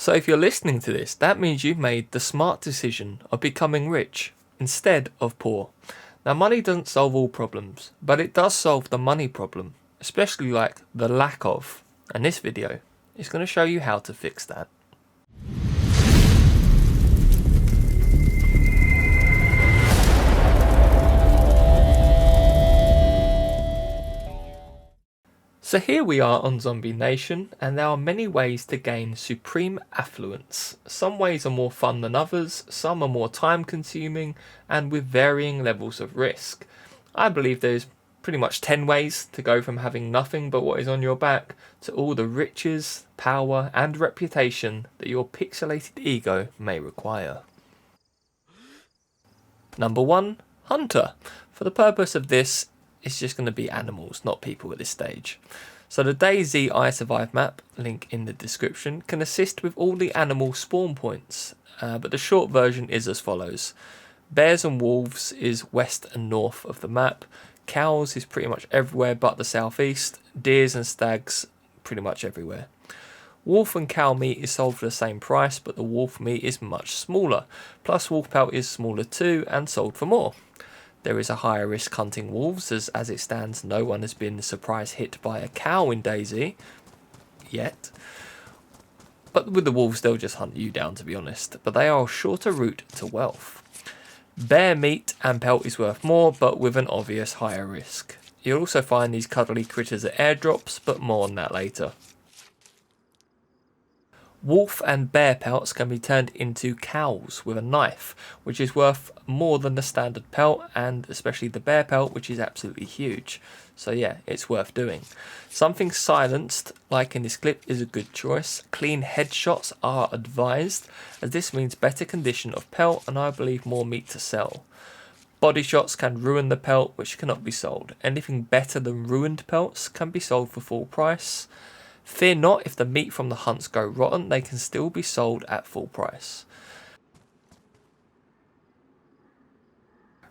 So if you're listening to this, that means you've made the smart decision of becoming rich instead of poor. Now, money doesn't solve all problems, but it does solve the money problem, especially like the lack of. And this video is going to show you how to fix that. So here we are on Zombie Nation, and there are many ways to gain supreme affluence. Some ways are more fun than others, some are more time consuming, and with varying levels of risk. I believe there's pretty much 10 ways to go from having nothing but what is on your back to all the riches, power, and reputation that your pixelated ego may require. Number 1, Hunter. For the purpose of this, it's just going to be animals, not people at this stage. So the DayZ I Survive map, link in the description, can assist with all the animal spawn points, but the short version is as follows. Bears and wolves is west and north of the map, cows is pretty much everywhere but the southeast, deers and stags pretty much everywhere. Wolf and cow meat is sold for the same price, but the wolf meat is much smaller, plus wolf pelt is smaller too and sold for more. There is a higher risk hunting wolves, as it stands no one has been surprise hit by a cow in DayZ yet. But with the wolves they'll just hunt you down, to be honest, but they are a shorter route to wealth. Bear meat and pelt is worth more, but with an obvious higher risk. You'll also find these cuddly critters at airdrops, but more on that later. Wolf and bear pelts can be turned into cows with a knife, which is worth more than the standard pelt, and especially the bear pelt, which is absolutely huge. So yeah, it's worth doing. Something silenced, like in this clip, is a good choice. Clean headshots are advised, as this means better condition of pelt and I believe more meat to sell. Body shots can ruin the pelt, which cannot be sold. Anything better than ruined pelts can be sold for full price. Fear not, if the meat from the hunts go rotten, they can still be sold at full price.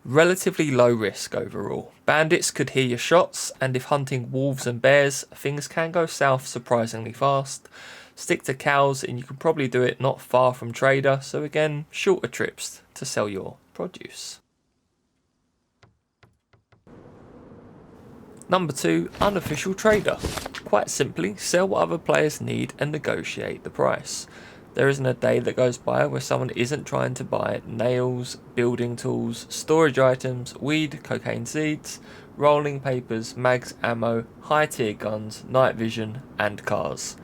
Relatively low risk overall. Bandits could hear your shots, and if hunting wolves and bears, things can go south surprisingly fast. Stick to cows and you can probably do it not far from trader, so again, shorter trips to sell your produce. Number 2, unofficial trader. Quite simply, sell what other players need and negotiate the price. There isn't a day that goes by where someone isn't trying to buy nails, building tools, storage items, weed, cocaine seeds, rolling papers, mags, ammo, high tier guns, night vision and cars.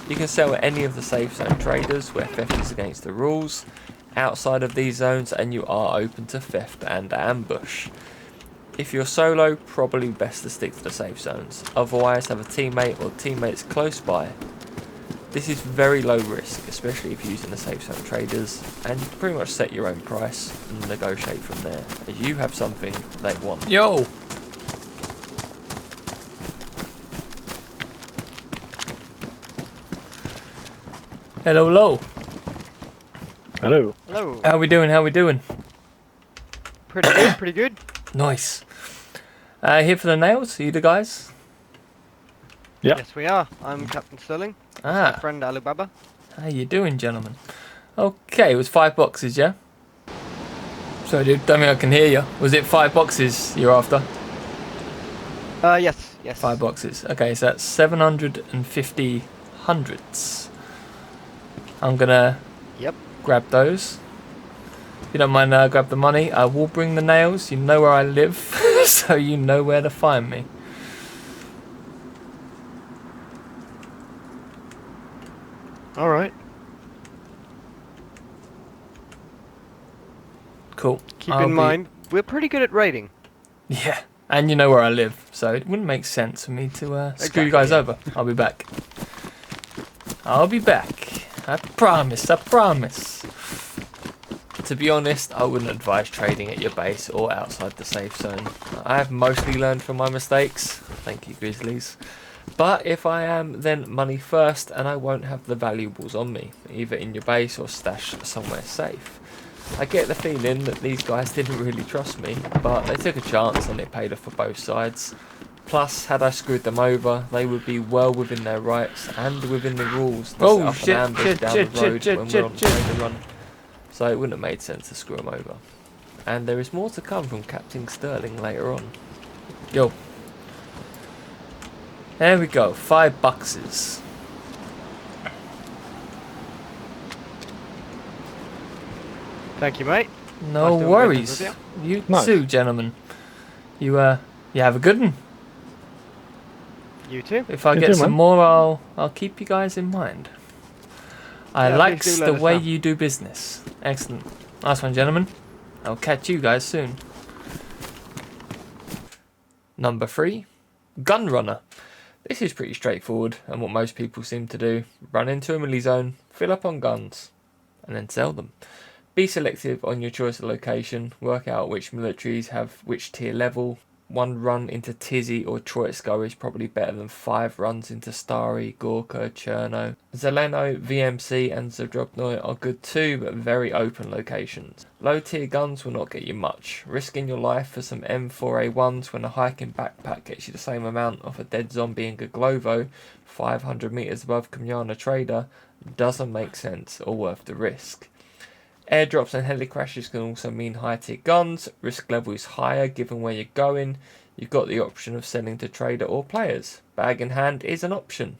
You can sell at any of the safe zone traders where theft is against the rules, outside of these zones, and you are open to theft and ambush. If you're solo, probably best to stick to the safe zones, otherwise have a teammate or teammates close by. This is very low risk, especially if you're using the safe zone traders, and you can pretty much set your own price and negotiate from there, as you have something they want. Yo! Hello, hello. Hello. Hello. How we doing, how we doing? Pretty good, pretty good. Nice. Here for the nails, are you the guys? Yeah. Yes, we are. I'm Captain Sterling. My Ah, friend Alibaba. how you doing, gentlemen? Okay, it was 5 boxes, yeah? Sorry, dude, don't think I can hear you. Was it 5 boxes you're after? Yes. 5 boxes. Okay, so that's 750 hundreds. I'm gonna grab those. If you don't mind, grab the money. I will bring the nails. You know where I live, so you know where to find me. All right. Cool. Keep in mind, we're pretty good at raiding. Yeah, and you know where I live, so it wouldn't make sense for me to screw you guys over. I'll be back. I'll be back. I promise, I promise. To be honest, I wouldn't advise trading at your base or outside the safe zone. I have mostly learned from my mistakes. Thank you, Grizzlies. But if I am, then money first, and I won't have the valuables on me, either in your base or stashed somewhere safe. I get the feeling that these guys didn't really trust me, but they took a chance and it paid off for both sides. Plus, had I screwed them over, they would be well within their rights and within the rules to Oh, set up shit, an ambush shit, down shit, the road shit, when shit, we're on shit. the run. So it wouldn't have made sense to screw them over. And there is more to come from Captain Sterling later on. Yo. There we go, $5. Thank you, mate. No Nice doing worries. business You Nice. too, gentlemen. You have a good one. You too. If I You get too, some man. more, I'll keep you guys in mind. I Yeah, likes please do the let us way know. you do business. Excellent. Nice one, gentlemen. I'll catch you guys soon. Number 3, Gun Runner. This is pretty straightforward and what most people seem to do. Run into a melee zone, fill up on guns, and then sell them. Be selective on your choice of location, work out which militaries have which tier level. 1 run into Tizzy or Troitsko is probably better than 5 runs into Starry, Gorka, Cherno. Zeleno, VMC and Zdrobnoy are good too, but very open locations. Low tier guns will not get you much. Risking your life for some M4A1s when a hiking backpack gets you the same amount of a dead zombie in Goglovo, 500 metres above Kamyana Trader, doesn't make sense or worth the risk. Airdrops and heli crashes can also mean high tier guns. Risk level is higher given where you're going. You've got the option of selling to trader or players. Bag in hand is an option.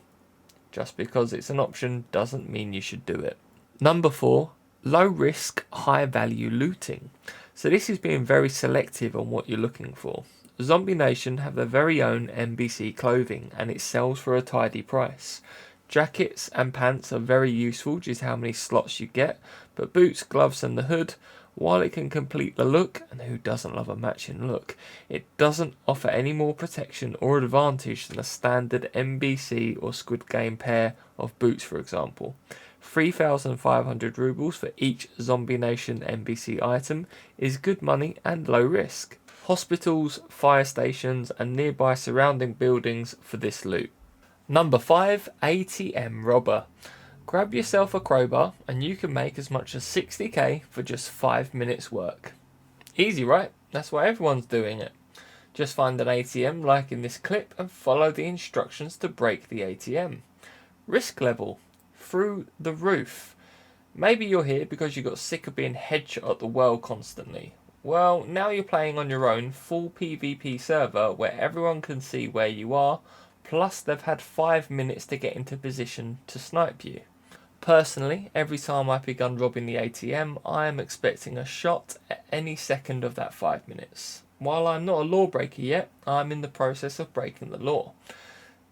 Just because it's an option doesn't mean you should do it. Number 4, low risk, high value looting. So this is being very selective on what you're looking for. ZombieNation have their very own NBC clothing and it sells for a tidy price. Jackets and pants are very useful due to how many slots you get, but boots, gloves and the hood, while it can complete the look, and who doesn't love a matching look, it doesn't offer any more protection or advantage than a standard NBC or Squid Game pair of boots, for example. 3,500 rubles for each ZombieNation NBC item is good money and low risk. Hospitals, fire stations and nearby surrounding buildings for this loot. Number 5, ATM Robber. Grab yourself a crowbar and you can make as much as 60k for just 5 minutes work. Easy, right? That's why everyone's doing it. Just find an ATM like in this clip and follow the instructions to break the ATM. Risk level, through the roof. Maybe you're here because you got sick of being headshot at the world constantly. Well, now you're playing on your own full PvP server where everyone can see where you are, plus they've had 5 minutes to get into position to snipe you. Personally, every time I begun robbing the ATM, I am expecting a shot at any second of that 5 minutes. While I'm not a lawbreaker yet, I'm in the process of breaking the law.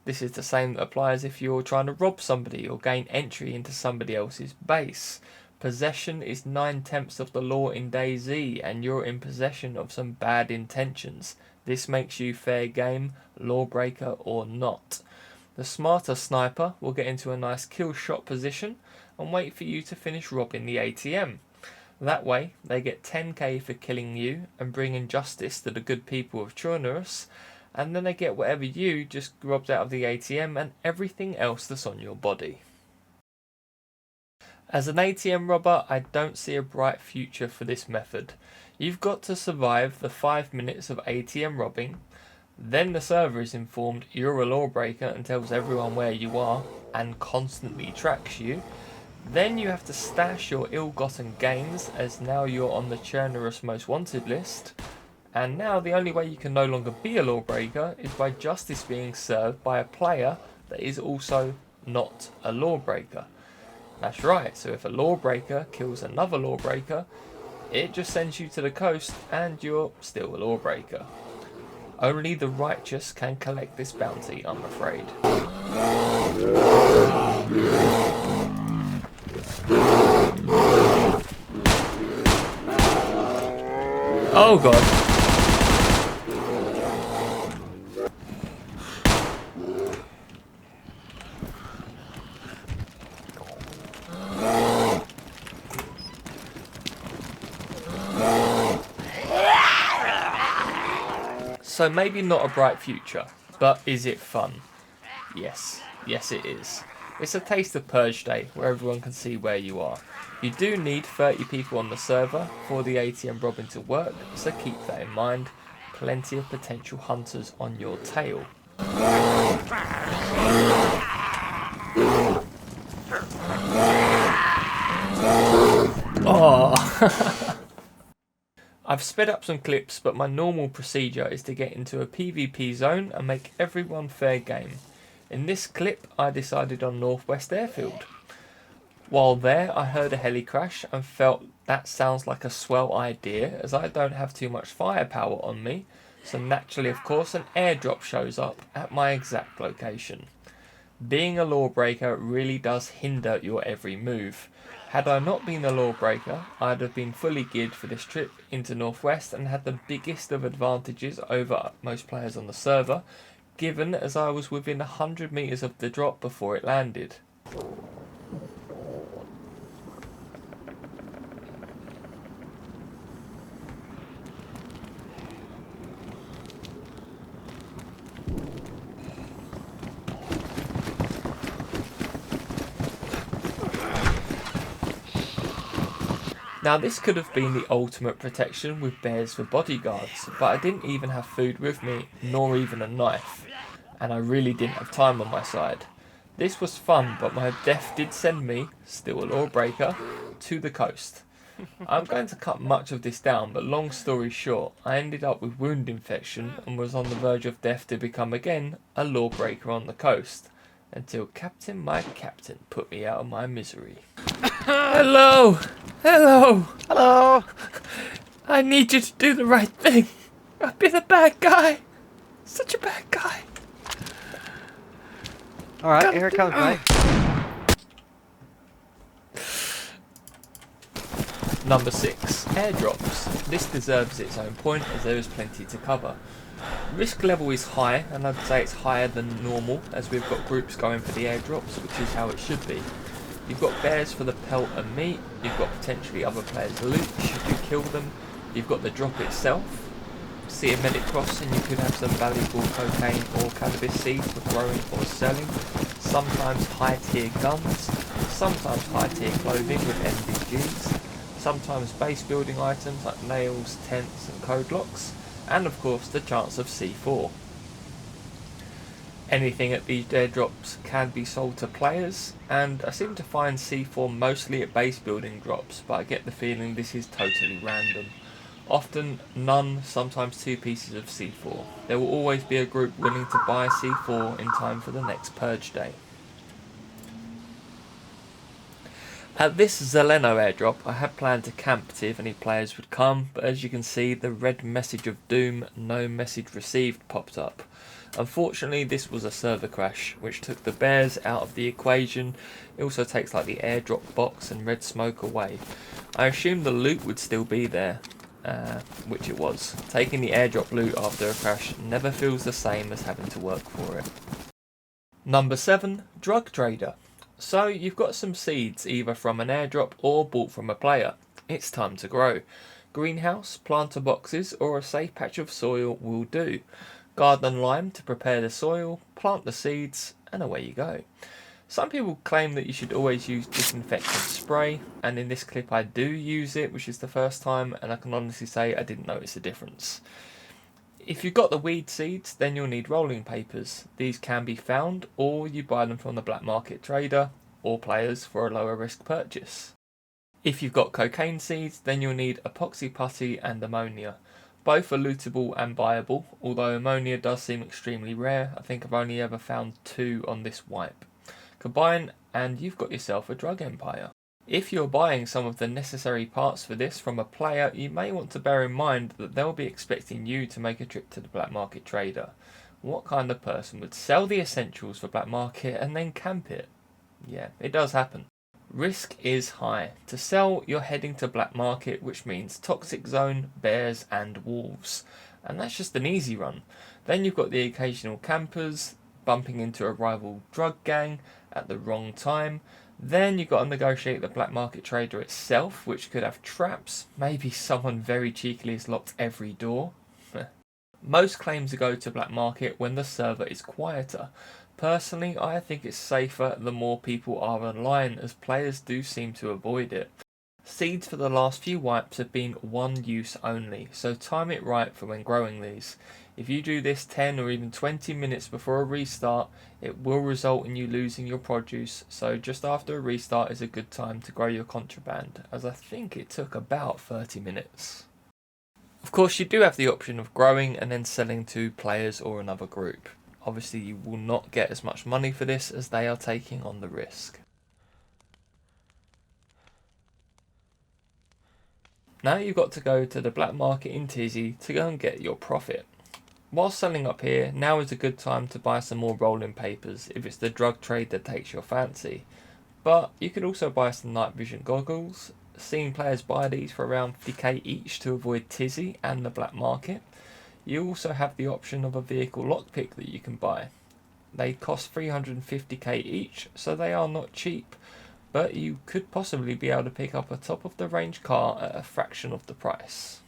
This is the same that applies if you're trying to rob somebody or gain entry into somebody else's base. Possession is 9/10 of the law in DayZ and you're in possession of some bad intentions. This makes you fair game, lawbreaker or not. The smarter sniper will get into a nice kill shot position and wait for you to finish robbing the ATM. That way, they get 10k for killing you and bringing justice to the good people of Chornerus, and then they get whatever you just robbed out of the ATM and everything else that's on your body. As an ATM robber, I don't see a bright future for this method. You've got to survive the 5 minutes of ATM robbing, then the server is informed you're a lawbreaker and tells everyone where you are and constantly tracks you. Then you have to stash your ill-gotten gains as now you're on the Churnerus Most Wanted list. And now the only way you can no longer be a lawbreaker is by justice being served by a player that is also not a lawbreaker. That's right, so if a lawbreaker kills another lawbreaker, it just sends you to the coast and you're still a lawbreaker. Only the righteous can collect this bounty, I'm afraid. Oh god. So maybe not a bright future, but is it fun? Yes, yes it is. It's a taste of Purge Day, where everyone can see where you are. You do need 30 people on the server for the ATM robbing to work, so keep that in mind. plenty of potential hunters on your tail. Oh. I've sped up some clips, but my normal procedure is to get into a PvP zone and make everyone fair game. In this clip, I decided on Northwest Airfield. While there, I heard a heli crash and felt that sounds like a swell idea, as I don't have too much firepower on me, so naturally, of course, an airdrop shows up at my exact location. Being a lawbreaker really does hinder your every move. Had I not been a lawbreaker, I'd have been fully geared for this trip into Northwest and had the biggest of advantages over most players on the server, given as I was within 100 meters of the drop before it landed. Now this could have been the ultimate protection with bears for bodyguards, but I didn't even have food with me, nor even a knife, and I really didn't have time on my side. This was fun, but my death did send me, still a lawbreaker, to the coast. I'm going to cut much of this down, but long story short, I ended up with wound infection and was on the verge of death to become again a lawbreaker on the coast, until my captain put me out of my misery. Hello! Hello! Hello! I need you to do the right thing. I've been a bad guy. Such a bad guy. Alright, here it comes, mate. Number 6. Airdrops. This deserves its own point as there is plenty to cover. Risk level is high, and I'd say it's higher than normal as we've got groups going for the airdrops, which is how it should be. You've got bears for the pelt and meat, you've got potentially other players' loot should you kill them, you've got the drop itself. See a medic cross and you could have some valuable cocaine or cannabis seeds for growing or selling, sometimes high tier guns, sometimes high tier clothing with MDGs, sometimes base building items like nails, tents and code locks, and of course the chance of C4. Anything at these airdrops can be sold to players, and I seem to find C4 mostly at base building drops, but I get the feeling this is totally random. Often none, sometimes 2 pieces of C4. There will always be a group willing to buy C4 in time for the next purge day. At this Zeleno airdrop, I had planned to camp to see if any players would come, but as you can see, the red message of doom, no message received, popped up. Unfortunately, this was a server crash, which took the bears out of the equation. It also takes like the airdrop box and red smoke away. I assumed the loot would still be there, which it was. Taking the airdrop loot after a crash never feels the same as having to work for it. Number 7, drug trader. So you've got some seeds either from an airdrop or bought from a player. It's time to grow. Greenhouse, planter boxes or a safe patch of soil will do. Garden lime to prepare the soil, plant the seeds, and away you go. Some people claim that you should always use disinfectant spray, and in this clip I do use it, which is the first time, and I can honestly say I didn't notice a difference. If you've got the weed seeds, then you'll need rolling papers. These can be found, or you buy them from the black market trader or players for a lower risk purchase. If you've got cocaine seeds, then you'll need epoxy putty and ammonia. Both are lootable and buyable, although ammonia does seem extremely rare. I think I've only ever found 2 on this wipe. Combine and you've got yourself a drug empire. If you're buying some of the necessary parts for this from a player, you may want to bear in mind that they'll be expecting you to make a trip to the black market trader. What kind of person would sell the essentials for black market and then camp it? Yeah, it does happen. Risk is high. To sell, you're heading to black market, which means toxic zone, bears and wolves. And that's just an easy run. Then you've got the occasional campers, bumping into a rival drug gang at the wrong time. Then you've got to negotiate the black market trader itself, which could have traps. Maybe someone very cheekily has locked every door. Most claim to go to black market when the server is quieter. Personally, I think it's safer the more people are online, as players do seem to avoid it. Seeds for the last few wipes have been one use only, so time it right for when growing these. If you do this 10 or even 20 minutes before a restart, it will result in you losing your produce, so just after a restart is a good time to grow your contraband, as I think it took about 30 minutes. Of course, you do have the option of growing and then selling to players or another group. Obviously you will not get as much money for this as they are taking on the risk. Now you've got to go to the black market in DayZ to go and get your profit. While selling up here, now is a good time to buy some more rolling papers if it's the drug trade that takes your fancy. But you could also buy some night vision goggles. Seen players buy these for around 50k each to avoid DayZ and the black market. You also have the option of a vehicle lockpick that you can buy. They cost 350k each, so they are not cheap, but you could possibly be able to pick up a top of the range car at a fraction of the price.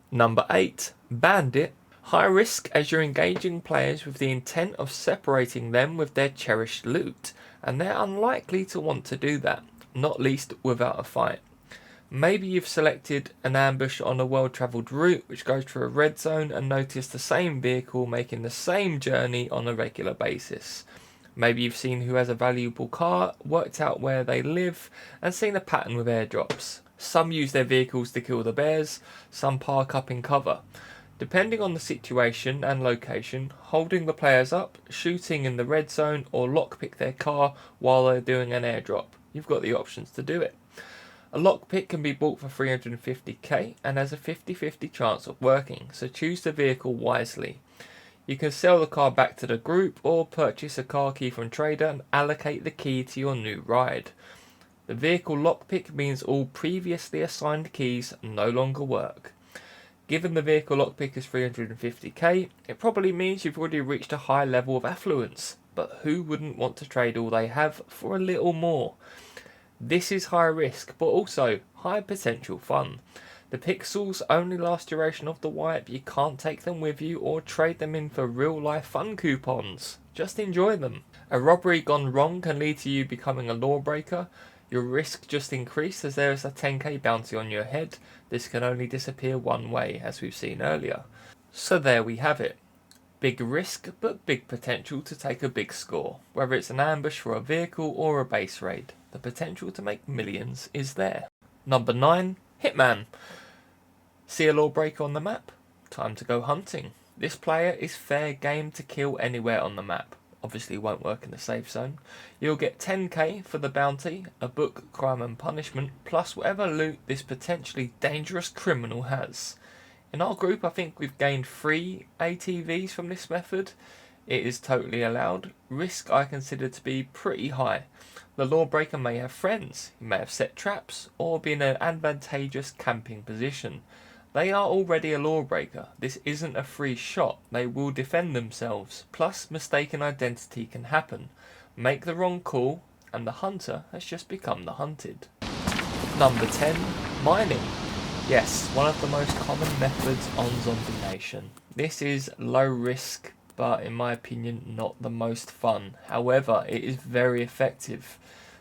Number 8. Bandit. High risk as you're engaging players with the intent of separating them with their cherished loot, and they're unlikely to want to do that, not least without a fight. Maybe you've selected an ambush on a well-travelled route which goes through a red zone and noticed the same vehicle making the same journey on a regular basis. Maybe you've seen who has a valuable car, worked out where they live, and seen a pattern with airdrops. Some use their vehicles to kill the bears, some park up in cover. Depending on the situation and location, holding the players up, shooting in the red zone, or lockpick their car while they're doing an airdrop. You've got the options to do it. A lockpick can be bought for 350k and has a 50-50 chance of working, so choose the vehicle wisely. You can sell the car back to the group or purchase a car key from trader and allocate the key to your new ride. The vehicle lockpick means all previously assigned keys no longer work. Given the vehicle lockpick is 350k, it probably means you've already reached a high level of affluence, but who wouldn't want to trade all they have for a little more? This is high risk, but also high potential fun. The pixels only last duration of the wipe, you can't take them with you or trade them in for real life fun coupons. Just enjoy them. A robbery gone wrong can lead to you becoming a lawbreaker. Your risk just increased as there is a 10k bounty on your head. This can only disappear one way, as we've seen earlier. So there we have it. Big risk, but big potential to take a big score. Whether it's an ambush for a vehicle or a base raid, the potential to make millions is there. Number 9. Hitman. See a lawbreaker on the map? Time to go hunting. This player is fair game to kill anywhere on the map. Obviously won't work in the safe zone. You'll get 10k for the bounty, a book, crime and punishment, plus whatever loot this potentially dangerous criminal has. In our group I think we've gained 3 ATVs from this method. It is totally allowed. Risk I consider to be pretty high. The lawbreaker may have friends, he may have set traps, or be in an advantageous camping position. They are already a lawbreaker. This isn't a free shot. They will defend themselves. Plus, mistaken identity can happen. Make the wrong call, and the hunter has just become the hunted. Number 10. Mining. Yes, one of the most common methods on ZombieNation. This is low risk, but in my opinion, not the most fun. However, it is very effective.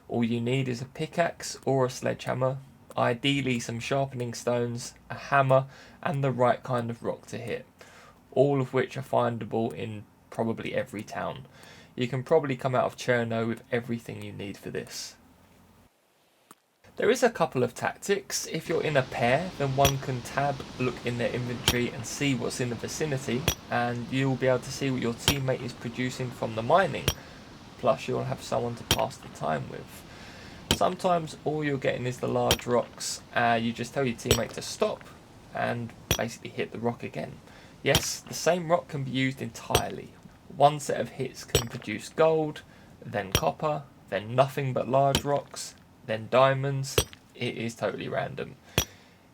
All you need is a pickaxe or a sledgehammer. Ideally some sharpening stones, a hammer and the right kind of rock to hit, all of which are findable in probably every town. You can probably come out of Cherno with everything you need for this. There is a couple of tactics. If you're in a pair, then one can tab, look in their inventory and see what's in the vicinity, and you'll be able to see what your teammate is producing from the mining, plus you'll have someone to pass the time with. Sometimes all you're getting is the large rocks. You just tell your teammate to stop and basically hit the rock again. Yes, the same rock can be used entirely. One set of hits can produce gold, then copper, then nothing but large rocks, then diamonds. It is totally random.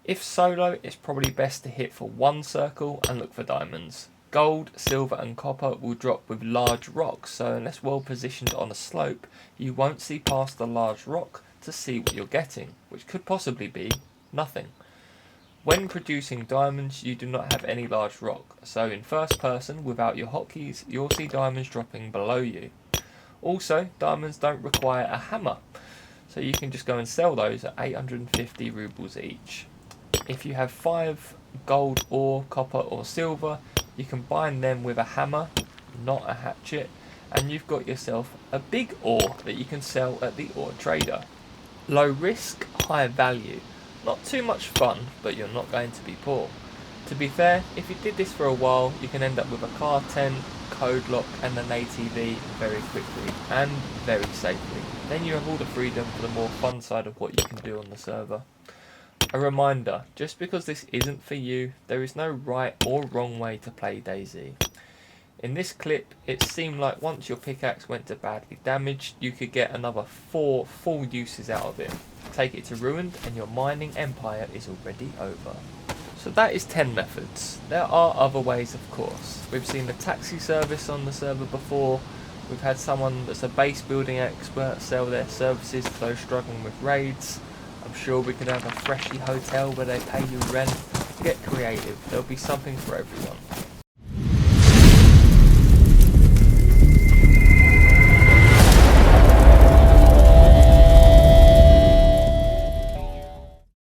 If solo, it's probably best to hit for one circle and look for diamonds. Gold, silver and copper will drop with large rocks, so unless well positioned on a slope, you won't see past the large rock to see what you're getting, which could possibly be nothing. When producing diamonds, you do not have any large rock, so in first person, without your hotkeys, you'll see diamonds dropping below you. Also, diamonds don't require a hammer, So you can just go and sell those at 850 rubles each. If you have 5 gold ore, copper or silver, you combine them with a hammer, not a hatchet, and you've got yourself a big ore that you can sell at the ore trader. Low risk, high value. Not too much fun, but you're not going to be poor. To be fair, if you did this for a while, you can end up with a car tent, code lock and an ATV very quickly and very safely. Then you have all the freedom for the more fun side of what you can do on the server. A reminder, just because this isn't for you, there is no right or wrong way to play DayZ. In this clip, it seemed like once your pickaxe went to badly damaged, you could get another 4 full uses out of it. Take it to ruined and your mining empire is already over. So that is 10 methods. There are other ways, of course. We've seen the taxi service on the server before. We've had someone that's a base building expert sell their services to those struggling with raids. I'm sure we could have a freshy hotel where they pay you rent. Get creative, there'll be something for everyone.